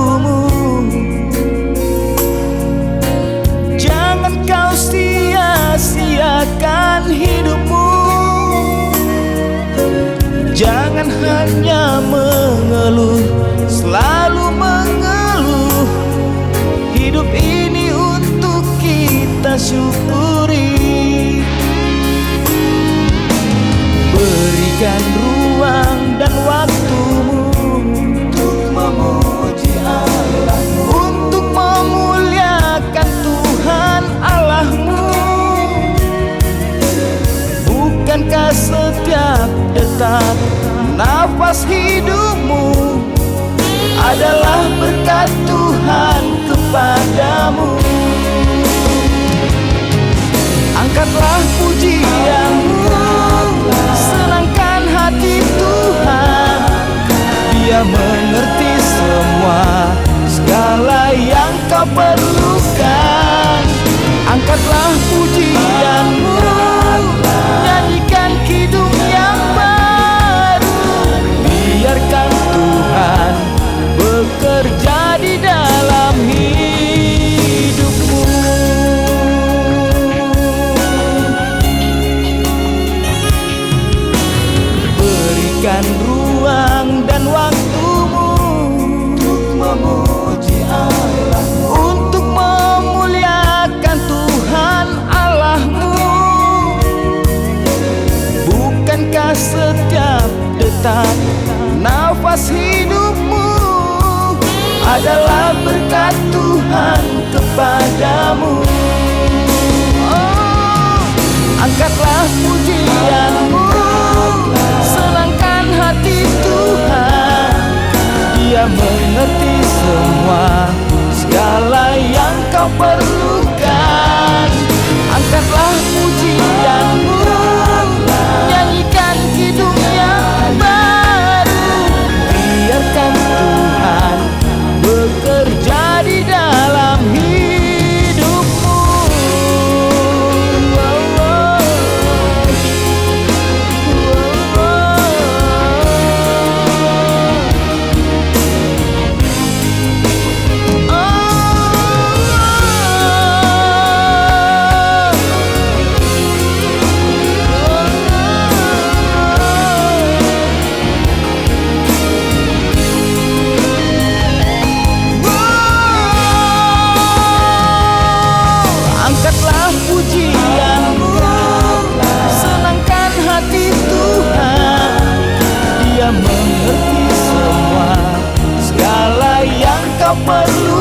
waktumu. Jangan kau sia-siakan hidupmu. Jangan hanya mengeluh, selalu mengeluh. Hidup ini untuk kita syukuri. Berikan ruang dan waktumu untuk memuji Allahmu, untuk memuliakan Tuhan Allahmu. Bukankah setiap detak nafas hidupmu adalah berkat Tuhan kepadamu? Angkatlah pujianmu, senangkan hati Tuhan. Dia mengerti semua, segala yang kau perlukan. Angkatlah pujianmu, nyanyikan kidung yang baru. Biarkan Tuhan bekerja di dalam hidupmu. Berikan ruang dan waktumu untuk memuji Allahmu, untuk memuliakan Tuhan Allahmu. Bukankah setiap detak nafas hidupmu adalah berkat Tuhan kepadamu? Oh, angkatlah pujianmu, senangkan hati Tuhan. Dia mengerti semua, segala yang kau perlukan. Angkatlah pujianmu, nyanyikan kidung yang baru. Biarkan Tuhan bekerja di dalam hidupmu. Angkatlah pujianmu, senangkan hati Tuhan. Dia mengerti semua, segala yang kau perlu.